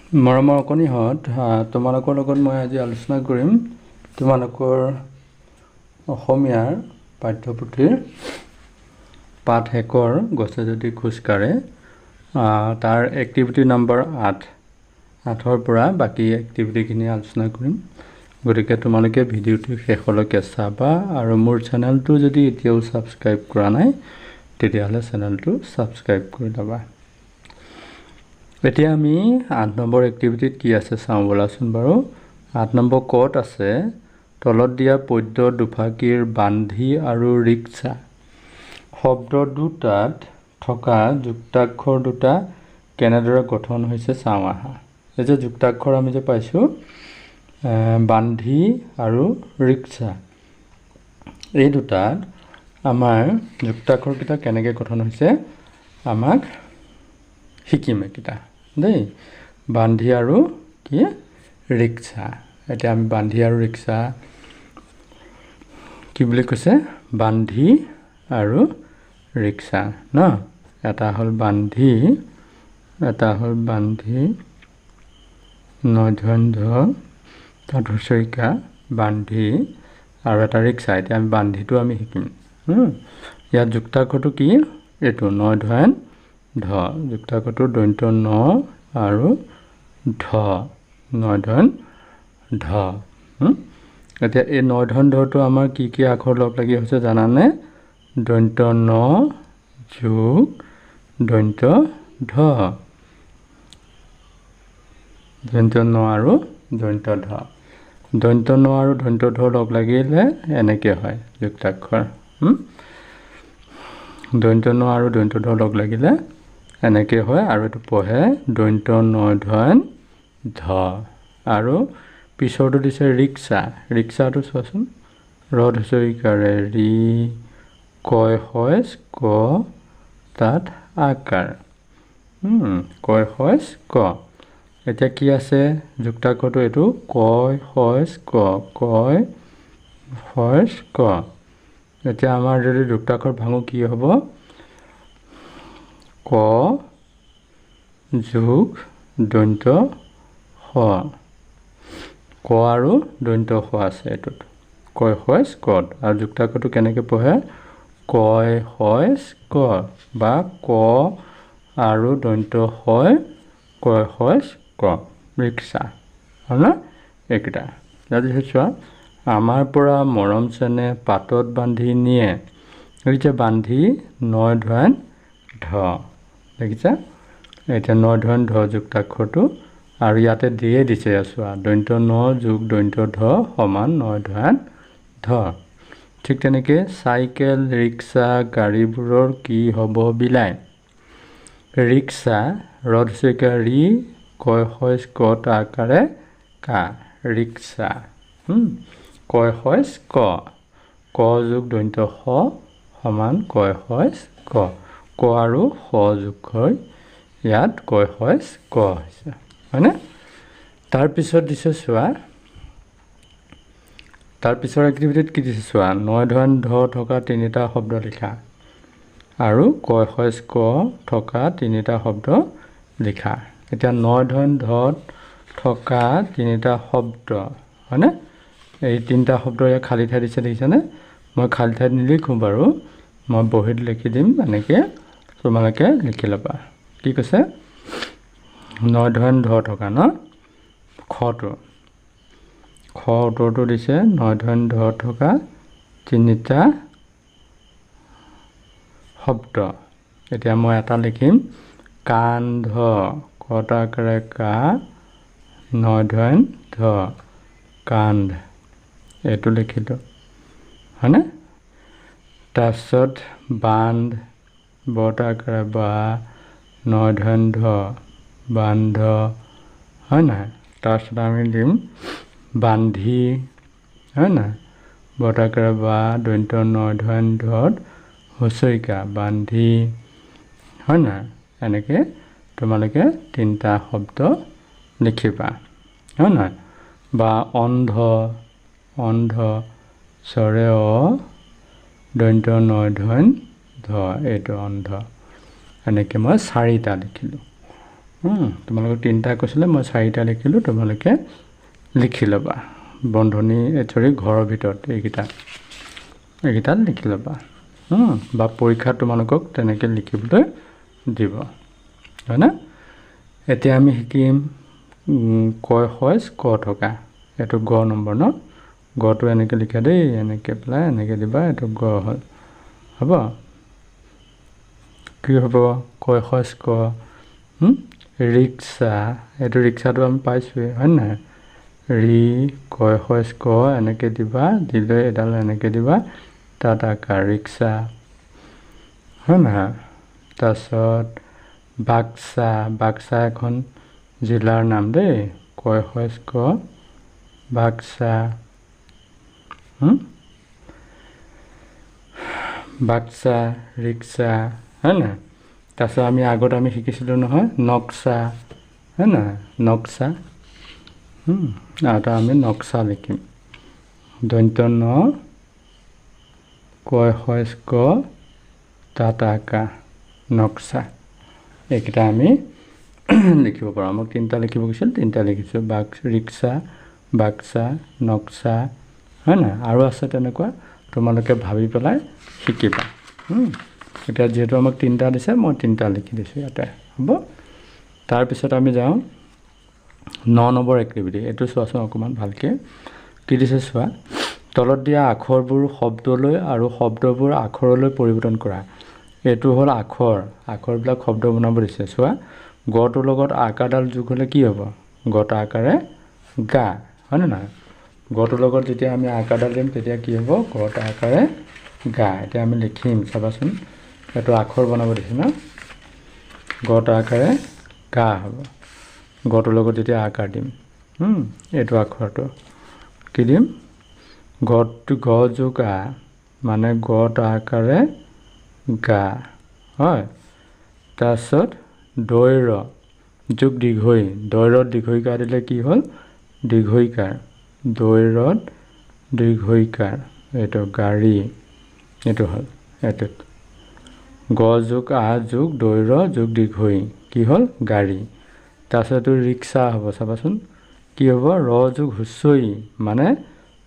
মৰমৰ অকণিহঁত, তোমালোকৰ লগত মই আজি আলোচনা কৰিম তোমালোকৰ অসমীয়াৰ পাঠ্যপুথিৰ পাঠ 1 গছে যদি খোজ কাঢ়ে তাৰ এক্টিভিটি নম্বৰ 8ৰ পৰা বাকী এক্টিভিটিখিনি আলোচনা কৰিম। গতিকে তোমালোকে ভিডিঅ'টো শেষলৈকে চাবা আৰু মোৰ চেনেলটো যদি এতিয়াও ছাবস্ক্ৰাইব কৰা নাই তেতিয়াহ'লে চেনেলটো ছাবস্ক্ৰাইব কৰি ল'বা। এতিয়া আমি 8 নম্বৰ এক্টিভিটিত কি আছে চাওঁ ব'লাচোন বাৰু। 8 নম্বৰ ক'ত আছে, তলত দিয়া পদ্য দুফাকীৰ বান্ধি আৰু ৰিক্সা শব্দ দুটাত থকা যুক্তাক্ষৰ দুটা কেনেদৰে গঠন হৈছে চাওঁ আহা। এই যে যুক্তাক্ষৰ আমি যে পাইছোঁ বান্ধি আৰু ৰিক্সা, এই দুটাত আমাৰ যুক্তাক্ষৰকেইটা কেনেকৈ গঠন হৈছে আমাক শিকিম এইকেইটা দেই। বান্ধি আৰু কি ৰিক্সা। এতিয়া আমি বান্ধি আৰু ৰিক্সা কি বুলি কৈছে, বান্ধি আৰু ৰিক্সা ন। এটা হ'ল বান্ধি, এটা হ'ল বান্ধি নধন্ধ তাত হুঁচৰিকা বান্ধি আৰু এটা ৰিক্সা। এতিয়া আমি বান্ধিটো আমি শিকিম। ইয়াত যুক্তাক্ষৰটো কি, এইটো নধন ধ, যুক্তাক্ষৰটো দন্ত্য ন আৰু ধ, নধন ধ। এতিয়া এই নধন ধটো আমাৰ কি কি আখৰ লগ লাগি হৈছে জানানে? দন্ত্য ন যোগ দন্ত্য ধ, দন্ত্য ন আৰু দন্ত্য ধ। দন্ত্য ন আৰু দন্ত্য ধ লগ লাগিলে এনেকৈ হয় যুক্তাক্ষৰ। দন্ত্য ন আৰু দন্ত্য ধ লগ লাগিলে এনেকৈ হয় আৰু এইটো পঢ়ে দন্ত্য নধন ধ। আৰু পিছৰটো দিছে ৰিক্সা। ৰিক্সাটো চোৱাচোন, ৰদ হুঁচৰিকাৰে ৰি কয় হয়চ ক তাত আকাৰ, কয় হয়চ ক। এতিয়া কি আছে যুক্তাক্ষৰটো, এইটো কয় হয়চ ক, কয় হয়চ ক। এতিয়া আমাৰ যদি যুক্তাক্ষৰ ভাঙো কি হ'ব, ক যোগ দন্ত্য স, ক আৰু দন্ত্য স আছে এইটোত, কয় হয়চ কত। আৰু যুক্তাক্ষৰটো কেনেকৈ পঢ়ে, কয় হয়চ ক বা ক আৰু দন্ত্য হয় কয় হয়চ ক, ৰিক্সা হ'ল ন এইকেইটা। তাৰপিছত চোৱা, আমাৰ পৰা মৰম চেনেহ পাতত বান্ধি নিয়ে, এই যে বান্ধি নধন ধ, দেখিছা। এতিয়া নধন ধ যুক্তাক্ষৰটো আৰু ইয়াতে দিয়ে দিছে চোৱা, দন্ত্য ন যোগ দন্ত্য ধ সমান নধন ধ। ঠিক তেনেকৈ চাইকেল ৰিক্সা গাড়ীবোৰৰ কি হ'ব বিলাই। ৰিক্সা ৰদ হুঁচৰিকা ৰি কয় হয়চ কত আকাৰে কা, ৰিক্সা। কয় হয়চ ক, ক যোগ দন্ত্য স সমান কয় হয়চ ক, ক আৰু স যোগ হৈ ইয়াত কয় হয়চ ক হৈছে, হয়নে? তাৰপিছত দিছে চোৱা, তাৰপিছৰ এক্টিভিটিত কি দিছে চোৱা, নধন ধ থকা 3টা শব্দ লিখা আৰু কয় হয়চ ক থকা 3টা শব্দ লিখা। এতিয়া নধন ধত থকা 3টা শব্দ, হয়নে? এই 3টা শব্দ ইয়াত খালী ঠাই দিছে দেখিছেনে? মই খালী ঠাইত নিলিখোঁ বাৰু, মই বহীত লিখি দিম, এনেকৈ তোমালোকে লিখি ল'বা। কি কৈছে, নধন ধ থকা ন, খটো খ উত্তৰটো দিছে নধন ধ থকা 3টা শব্দ। এতিয়া মই এটা লিখিম, কান্ধ, কত আকাৰে কা নধন ধ, কান্ধ, এইটো লিখিলোঁ, হয়নে? তাৰপিছত বান্ধ, বত আকাৰে বা নধন ধ, বান্ধ, হয় নহয়? তাৰপিছত আমি দিম বান্ধি, হয় নহয়? বত আকাৰে বা দন্ত্য নধন ধত হুঁচৰিকা বান্ধি, হয় নহয়? এনেকৈ তোমালোকে 3টা শব্দ লিখিবা, হয় নহয়? বা অন্ধ, অন্ধ চৰে অ দন্ত্য নধন ধ, এইটো অন্ধ। এনেকৈ মই 4টা লিখিলোঁ। তোমালোকক 3টা কৈছিলে, মই 4টা লিখিলোঁ, তোমালোকে লিখি ল'বা বন্ধনী ঘৰৰ ভিতৰত এইকেইটাত লিখি ল'বা বা পৰীক্ষাত তোমালোকক তেনেকৈ লিখিবলৈ দিব, হয়নে? এতিয়া আমি শিকিম কয় সইজ ক থকা, এইটো গ নম্বৰ ন, গটো এনেকৈ লিখা দেই, এনেকৈ পেলাই এনেকৈ দিবা, এইটো গ হ'ল, হ'ব? কি হ'ব? কয় সইজ ক, ৰিক্সা, এইটো ৰিক্সাটো আমি পাইছোঁৱেই, হয় নহয়? ৰি কয় সইজ ক এনেকৈ দিবা, দিলে এডাল এনেকৈ দিবা, তাত আকাৰ ৰিক্সা, হয় নহয়? তাৰপিছত বাক্সা, বাক্সা এখন জিলাৰ নাম দেই, কয় সইজ ক বাক্সা, বাক্সা, ৰিক্সা, হয় নহয়? তাৰপিছত আগত আমি শিকিছিলোঁ নহয় নক্সা, হয় নহয়? নক্সা, আৰু এটা আমি নক্সা লিখিম, দন্ত্য ন কয় সইজ ক তাত আকা নক্সা, এইকেইটা আমি লিখিব পাৰোঁ। আমাক 3টা লিখিব কৈছিল, 3টা লিখিছোঁ, ৰিক্সা, বাক্সা, নক্সা, হয় নহয়? আৰু আছে তেনেকুৱা, তোমালোকে ভাবি পেলাই শিকিবা। এতিয়া যিহেতু আমাক 3টা দিছে, মই 3টা লিখি দিছোঁ ইয়াতে, হ'ব? তাৰপিছত আমি যাওঁ 9 নম্বৰ এক্টিভিটি, এইটো চোৱাচোন অকণমান ভালকৈ, কি দিছে চোৱা, তলত দিয়া আখৰবোৰ শব্দলৈ আৰু শব্দবোৰ আখৰলৈ পৰিৱৰ্তন কৰা। এইটো হ'ল আখৰবিলাক শব্দ বনাব দিছে, চোৱা, গটোৰ লগত আকাৰডাল যোগ হ'লে কি হ'ব? গটা আকাৰে গা, হয়নে নহয়? গটোৰ লগত যেতিয়া আমি আকাৰডাল দিম তেতিয়া কি হ'ব? গটা আকাৰে গা। এতিয়া আমি লিখিম, চাবাচোন, এইটো আখৰ বনাব দিছে ন, গটা আকাৰে গা হ'ব, গটোৰ লগত যেতিয়া আকাৰ দিম, এইটো আখৰটো কি দিম? গ যোগ আ, মানে গটা আকাৰে গা, হয়? তাৰপিছত দৈৰ যোগ দীঘৈ, দৈৰত দীঘৈকাৰ দিলে কি হ'ল? দীঘৈকাৰ, দৈৰত দীঘৈকাৰ, এইটো গাড়ী, এইটো হ'ল এইটোত। গ যোগ আ যোগ দৈৰ যোগ দীঘৈ, কি হ'ল? গাড়ী। তাৰপিছত এইটো ৰিক্সা হ'ব, চাবাচোন, কি হ'ব? ৰ যোগ হুঁচৰি, মানে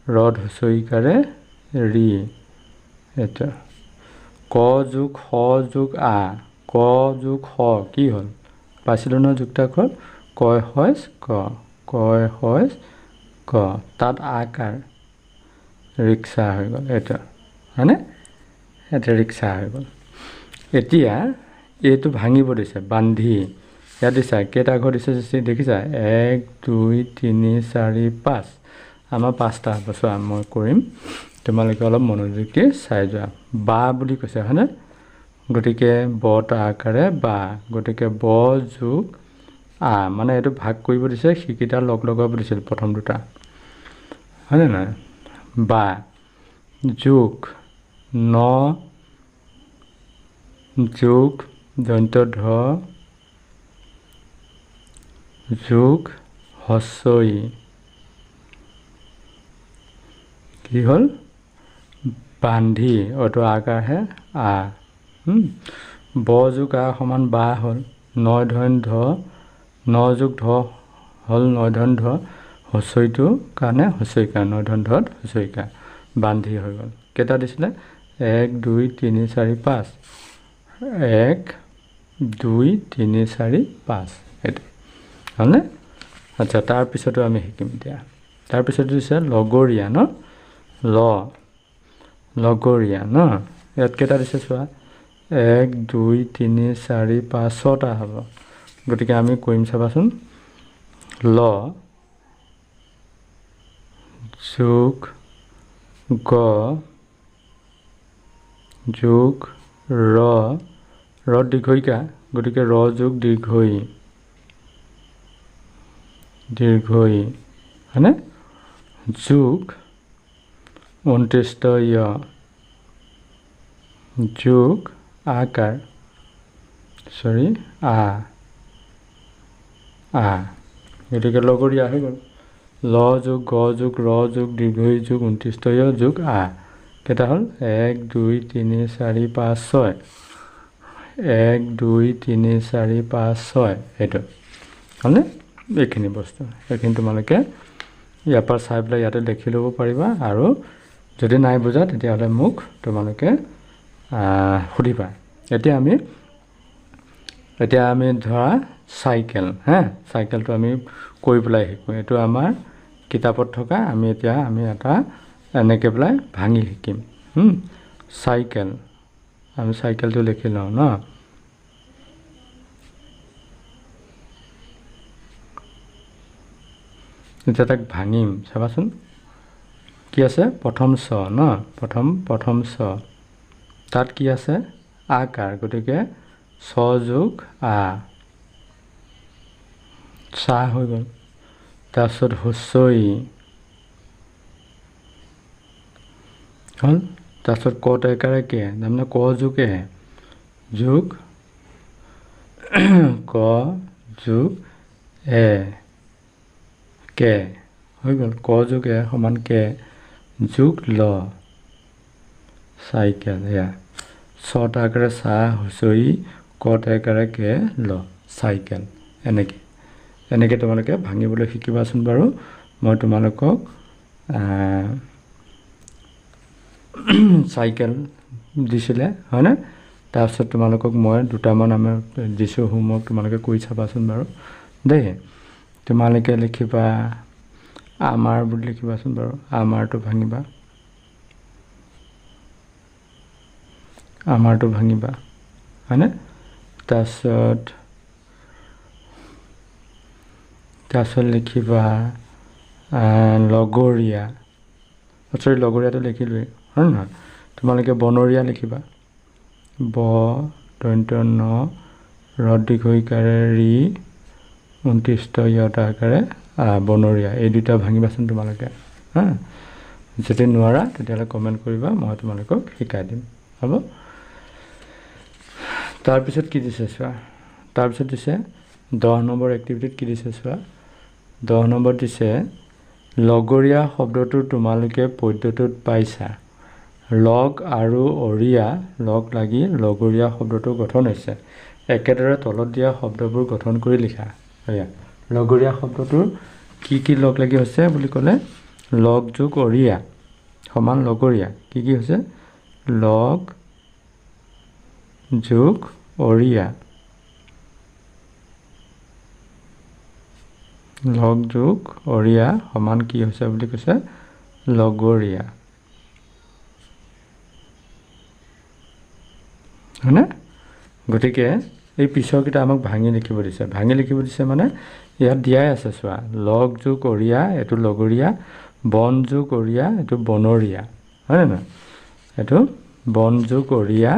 ৰদ হুঁচৰিকাৰে ৰি, এইটো। ক যোগ স যোগ আ, ক যোগ স, কি হ'ল? পাইছিলোঁ নহয় যুক্তাক্ষৰ, কয় সইজ ক, কয় সইজ ক, তাত আকাৰ, ৰিক্সা হৈ গ'ল, এইটো, হয়নে? এটা ৰিক্সা হৈ গ'ল। এতিয়া এইটো ভাঙিব দিছে, বান্ধি, ইয়াত দিছা কেইটা আখৰ দিছে দেখিছা? 1 2 3 4 5, আমাৰ 5টা হ'ব। চোৱা, মই কৰিম, তোমালোকে অলপ মনোযোগ দি চাই যোৱা। বা বুলি কৈছে, হয়নে? গতিকে বটা আকাৰে বা, গতিকে ব যোগ আ, মানে এইটো ভাগ কৰিব দিছে, সিকেইটা লগ লগাব দিছিল প্ৰথম দুটা, হয়নে নহয়? বা যোগ ন যোগ দন্ত্য ধ যোগ হস্ৰই, কি হ'ল? বান্ধি, অটো আকাৰহে আ, ব যোগ আ সমান বা হ'ল, নয় ধন ধ, ন যোগ ধ হ'ল নয় ধন ধ, হস্ৰইটো কাৰণে হস্ৰইকাৰ, নয় ধন ধত হস্ৰইকাৰ, বান্ধি হৈ গ'ল। কেইটা দিছিলে? 1 2 3 4 5, 1 2 3 4 5, এইটো হ'লনে? আচ্ছা, তাৰপিছতো আমি শিকিম এতিয়া। তাৰপিছত দিছে লগৰীয়া ন, লগৰীয়া ন, ইয়াত কেইটা দিছে চোৱা, 1 2 3 4 5 6টা হ'ব। গতিকে আমি কৰিম, চাবাচোন, ল যোগ গ যোগ ৰ, ৰত দীঘৈকাৰ, গতিকে ৰ যোগ দীৰ্ঘৈ, হয়নে? যোগ 29 য় যোগ আকাৰ, গতিকে লগৰীয়া হৈ গ'ল। ল যোগ গ যোগ ৰ যোগ দীৰ্ঘৈ যোগ 29 য় যোগ আ, কেইটা হ'ল? 1 2 3 4 5 6, 1 2 3 4 5 6, এইটো হ'লনে এইখিনি বস্তু এইখিনি তোমালোকে ইয়াৰ পৰা চাই পেলাই ইয়াতে লিখি ল'ব পাৰিবা আৰু যদি নাই বুজা তেতিয়াহ'লে মোক তোমালোকে সুধিবা এতিয়া আমি ধৰা চাইকেল চাইকেলটো আমি কৰি পেলাই শিকোঁ এইটো আমাৰ কিতাপত থকা আমি এটা এনেকৈ পেলাই ভাঙি শিকিম চাইকেল আমি চাইকেলটো লিখি লওঁ ন এতিয়া তাক ভাঙিম চাবাচোন কি আছে প্ৰথম চ ন প্ৰথম চ তাত কি আছে আকাৰ গতিকে চ যোগ আ চা হৈ গ'ল তাৰপিছত হুঁচৰি হ'ল তাৰপিছত ক একাৰে কে তাৰমানে ক যোগ এ যোগ ক যোগ এ কে হৈ গ'ল ক যোগ এ সমান কে যোগ ল চাইকেল এয়া ছটা আকাৰে চা হুঁচৰি ক একাৰে কে ল চাইকেল এনেকৈ তোমালোকে ভাঙিবলৈ শিকিবাচোন বাৰু মই তোমালোকক চাইকেল দিছিলে হয়নে তাৰপিছত তোমালোকক মই দুটামান আমি দিছোঁ হোমৱৰ্ক তোমালোকে কৰি চাবাচোন বাৰু দেই তোমালোকে লিখিবা আমাৰ বুলি লিখিবাচোন বাৰু আমাৰটো ভাঙিবা হয়নে তাৰপিছত লিখিবা লগৰীয়া লগৰীয়াটো লিখিলোৱেই হয় নহয় তোমালোকে বনৰীয়া লিখিবা ব দন্ত্য ন ৰ দীৰ্ঘইকাৰে ৰি 29 ইয়তা আকাৰে বনৰীয়া এই দুটা ভাঙিবাচোন তোমালোকে যদি নোৱাৰা তেতিয়াহ'লে কমেণ্ট কৰিবা মই তোমালোকক শিকাই দিম হ'ব তাৰপিছত কি দিছে চোৱা তাৰপিছত দিছে 10 নম্বৰ এক্টিভিটিত কি দিছে চোৱা 10 নম্বৰ দিছে লগৰীয়া শব্দটো তোমালোকে পদ্যটোত পাইছা লগ আৰু অৰিয়া লগ লাগি লগৰীয়া শব্দটো গঠন হৈছে একেদৰে তলত দিয়া শব্দবোৰ গঠন কৰি লিখা এয়া লগৰীয়া শব্দটোৰ কি লগ লাগি হৈছে বুলি ক'লে লগ যোগ অৰিয়া সমান লগৰীয়া কি হৈছে লগ যোগ অৰিয়া লগ যোগ অৰিয়া সমান কি হৈছে বুলি কৈছে লগৰীয়া হয়নে গতিকে এই পিছৰকেইটা আমাক ভাঙি লিখিব দিছে মানে ইয়াত দিয়াই আছে চোৱা লগ যোগ অৰিয়া এইটো লগৰীয়া বন যোগ অৰিয়া এইটো বনৰীয়া হয়নে নহয় এইটো বন যোগ অৰিয়া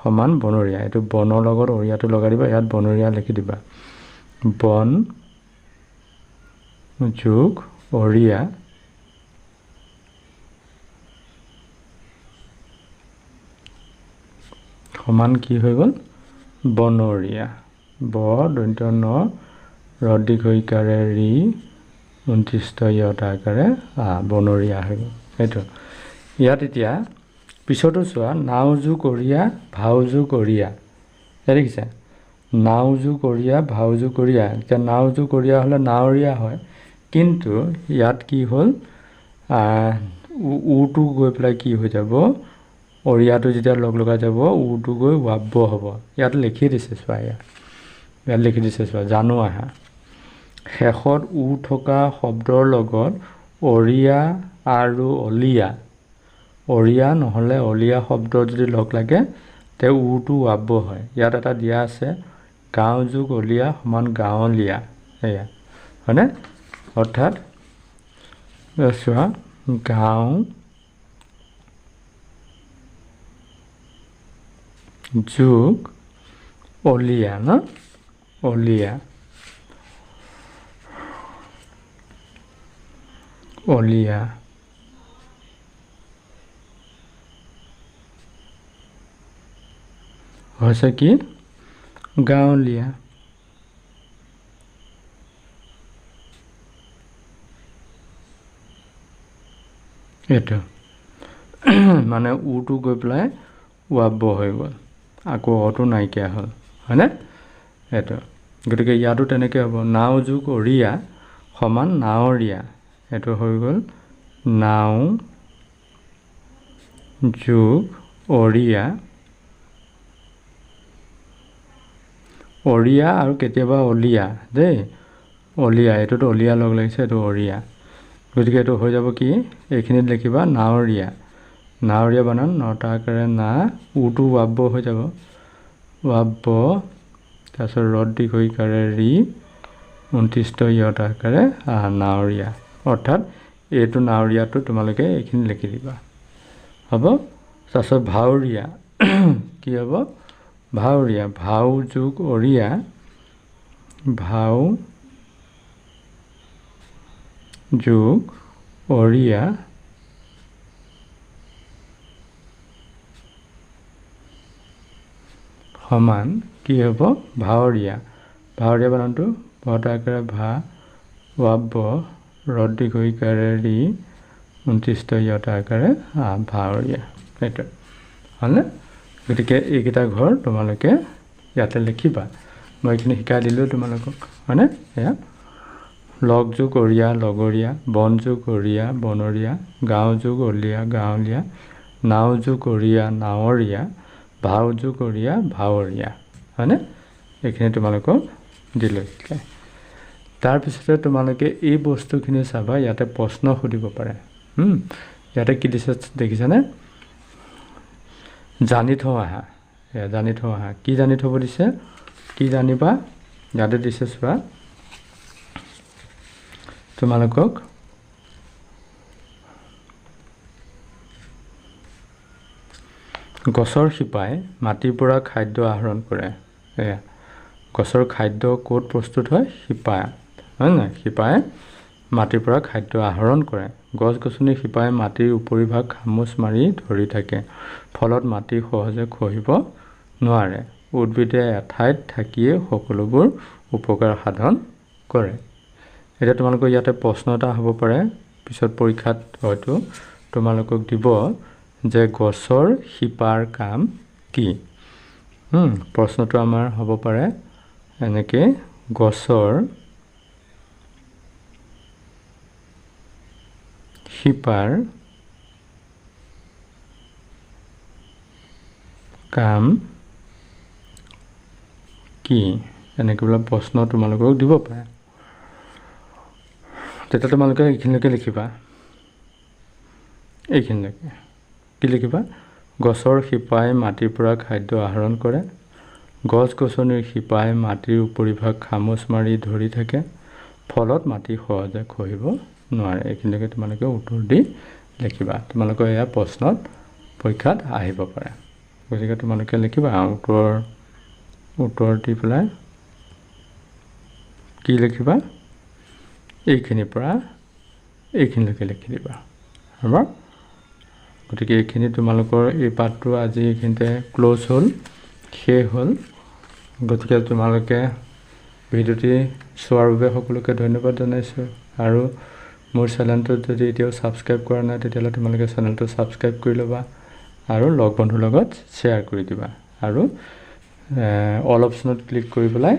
সমান বনৰীয়া এইটো বনৰ লগত অৰিয়াটো লগাই দিবা ইয়াত বনৰীয়া লিখি দিবা বন যোগ অৰিয়া সমান কি হৈ গ'ল বনৰীয়া ব দন্ত্য ন ৰ দীৰ্ঘইকাৰে ৰি 29 ইয়তা আকাৰে বনৰীয়া হৈ গ'ল সেইটো ইয়াত এতিয়া পিছতো চোৱা নাও যোগ অৰিয়া ভাও যোগ অৰিয়া দেখিছা নাও যোগ অৰিয়া ভাও যোগ অৰিয়া এতিয়া নাও যোগ অৰিয়া হ'লে নাৱৰীয়া হয় কিন্তু ইয়াত কি হ'ল উটো গৈ পেলাই কি হৈ যাব অৰিয়াটো যেতিয়া লগাই যাব উটো গৈ ৱাব্য হ'ব ইয়াত লিখি দিছে চোৱা ইয়াত লিখি দিছে চোৱা জানো আহা শেষত উ থকা শব্দৰ লগত অৰিয়া আৰু অলিয়া নহ'লে অলিয়া শব্দ যদি লগ লাগে তে উটো ৱাব্য হয় ইয়াত এটা দিয়া আছে গাঁও যোগ অলিয়া সমান গাঁৱলীয়া এয়া হয়নে অৰ্থাৎ চোৱা গাঁও যোগ অলিয়া ন অলিয়া হৈছে কি গাঁৱলীয়া এইটো মানে উটো গৈ পেলাই ৱাব্য হৈ গ'ল আকৌ অটো নাইকিয়া হ'ল হয়নে এইটো গতিকে ইয়াতো তেনেকৈ হ'ব নাও যোগ অৰিয়া সমান নাৱৰীয়া এইটো হৈ গ'ল নাও যোগ অৰিয়া অৰিয়া আৰু কেতিয়াবা অলিয়া দেই অলিয়া এইটোতো অলিয়া লগ লাগিছে এইটো অৰিয়া গতিকে এইটো হৈ যাব কি এইখিনিত লিখিবা নাৱৰীয়া নাৱৰীয়া বানান নটা আকাৰে না উটো ৱাব্য হৈ যাব ৱাব্য তাৰপিছত ৰদ দীৰ্ঘইকাৰে ৰি 29 ইয়ত আকাৰে নাৱৰীয়া অৰ্থাৎ এইটো নাৱৰীয়াটো তোমালোকে এইখিনি লিখি দিবা হ'ব তাৰপিছত ভাৱৰীয়া কি হ'ব ভাৱৰীয়া ভাও যোগ অৰিয়া ভাও যোগ অৰিয়া সমান কি হ'ব ভাৱৰীয়া ভাৱৰীয়া বানানটো ভটা আকাৰে ভা ৱাব্য ৰদ দীৰ্ঘইকাৰে ৰি 29 ইয়ত আকাৰে ভাৱৰীয়া এইটো হ'লনে গতিকে এইকেইটা ঘৰ তোমালোকে ইয়াতে লিখিবা মই এইখিনি শিকাই দিলোঁ তোমালোকক হয়নে এয়া লগ যোগ অৰিয়া লগৰীয়া বন যোগ অৰিয়া বনৰীয়া গাঁও যোগ অলিয়া গাঁৱলীয়া নাও যোগ অৰিয়া নাৱৰীয়া ভাও যোগ অৰিয়া ভাৱৰীয়া হয়নে এইখিনি তোমালোকক দিলোঁ শিকাই তাৰপিছতে তোমালোকে এই বস্তুখিনি চাবা ইয়াতে প্ৰশ্ন সুধিব পাৰে ইয়াতে কি দিছে দেখিছানে জানি থওঁ আহা জানি থওঁ আহা কি জানি থ'ব দিছে কি জানিবা ইয়াতে দিছে চোৱা তোমালোকক গছৰ শিপাই মাটিৰ পৰা খাদ্য আহৰণ কৰে এয়া গছৰ খাদ্য ক'ত প্ৰস্তুত হয় শিপা হয় নাই শিপাই মাটিৰ পৰা খাদ্য আহৰণ কৰে গছ গছনিৰ শিপাই মাটিৰ উপৰিভাগ খামুচ মাৰি ধৰি থাকে ফলত মাটি সহজে খহিব নোৱাৰে উদ্ভিদে এঠাইত থাকিয়ে সকলোবোৰ উপকাৰ সাধন কৰে এতিয়া তোমালোকৰ ইয়াতে প্ৰশ্ন এটা হ'ব পাৰে পিছত পৰীক্ষাত হয়তো তোমালোকক দিব যে গছৰ শিপাৰ কাম কি প্ৰশ্নটো আমাৰ হ'ব পাৰে এনেকৈ গছৰ শিপাৰ কাম কি এনেকৈ বোলা প্ৰশ্ন তোমালোকক দিব পাৰে তেতিয়া তোমালোকে এইখিনিলৈকে লিখিবা এইখিনিলৈকে কি লিখিবা গছৰ শিপাই মাটিৰ পৰা খাদ্য আহৰণ কৰে গছ গছনিৰ শিপাই মাটিৰ উপৰিভাগ খামুচ মাৰি ধৰি থাকে ফলত মাটি সহজে খহিব নোৱাৰে এইখিনিলৈকে তোমালোকে উত্তৰ দি লিখিবা তোমালোকৰ এয়া প্ৰশ্নত পৰীক্ষাত আহিব পাৰে গতিকে তোমালোকে লিখিবা উত্তৰ দি পেলাই কি লিখিবা এইখিনিৰ পৰা এইখিনিলৈকে লিখি দিবা হ'ব গতিকে এইখিনি তোমালোকৰ এই পাঠটো আজি এইখিনিতে ক্ল'জ হ'ল শেষ হ'ল গতিকে তোমালোকে ভিডিঅ'টি চোৱাৰ বাবে সকলোকে ধন্যবাদ জনাইছোঁ আৰু মোৰ চেনেলটোত যদি এতিয়াও ছাবস্ক্ৰাইব কৰা নাই তেতিয়াহ'লে তোমালোকে চেনেলটো ছাবস্ক্ৰাইব কৰি ল'বা আৰু লগ বন্ধুৰ লগত শ্বেয়াৰ কৰি দিবা আৰু অল অপশ্যনত ক্লিক কৰি পেলাই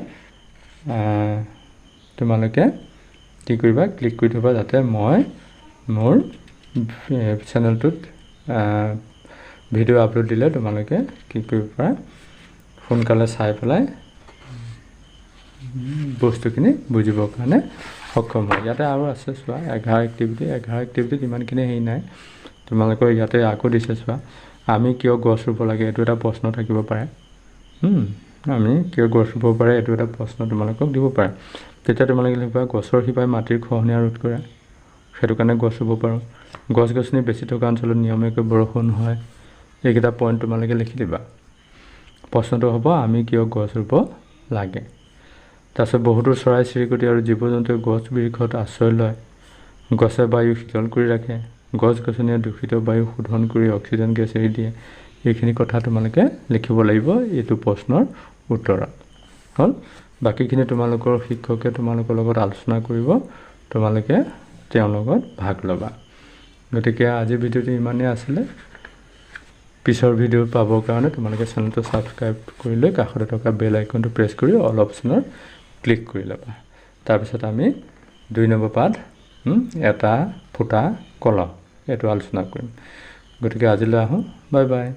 তোমালোকে কি কৰিবা ক্লিক কৰি থ'বা যাতে মই মোৰ চেনেলটোত ভিডিঅ' আপলোড দিলে তোমালোকে কি কৰিব পাৰা সোনকালে চাই পেলাই বস্তুখিনি বুজিবৰ কাৰণে সক্ষম হয় ইয়াতে আৰু আছে চোৱা 11 এক্টিভিটিত ইমানখিনি হেৰি নাই তোমালোকৰ ইয়াতে আকৌ দিছে চোৱা আমি কিয় গছ ৰুব লাগে এইটো এটা প্ৰশ্ন থাকিব পাৰে আমি কিয় গছ ৰুব পাৰে এইটো এটা প্ৰশ্ন তোমালোকক দিব পাৰে তেতিয়া তোমালোকে লিখিবা গছৰ শিপাই মাটিৰ খহনীয়া ৰোধ কৰে সেইটো কাৰণে গছ ৰুব পাৰোঁ গছ গছনি বেছি থকা অঞ্চলত নিয়মীয়াকৈ বৰষুণ হয় এইকেইটা পইণ্ট তোমালোকে লিখি দিবা প্ৰশ্নটো হ'ব আমি কিয় গছ ৰুব লাগে তাৰপিছত বহুতো চৰাই চিৰিকটি আৰু জীৱ জন্তুৱে গছ বৃক্ষত আশ্ৰয় লয় গছে বায়ু শীতল কৰি ৰাখে গছ গছনিয়ে দূষিত বায়ু শোধন কৰি অক্সিজেন গেছ এৰি দিয়ে এইখিনি কথা তোমালোকে লিখিব লাগিব এইটো প্ৰশ্নৰ উত্তৰত হ'ল বাকীখিনি তোমালোকৰ শিক্ষকে তোমালোকৰ লগত আলোচনা কৰিব তোমালোকে তেওঁৰ লগত ভাগ ল'বা গতিকে আজিৰ ভিডিঅ'টো ইমানেই আছিলে পিছৰ ভিডিঅ' পাবৰ কাৰণে তোমালোকে চেনেলটো ছাবস্ক্ৰাইব কৰি লৈ কাষতে থকা বেল আইকনটো প্ৰেছ কৰি অল অপশ্যনত ক্লিক কৰি ল'বা। তাৰপিছত আমি 2 নম্বৰ পাঠ এটা ফুটা কলম এইটো আলোচনা কৰিম। গতিকে আজিলৈ আহোঁ, বাই বাই।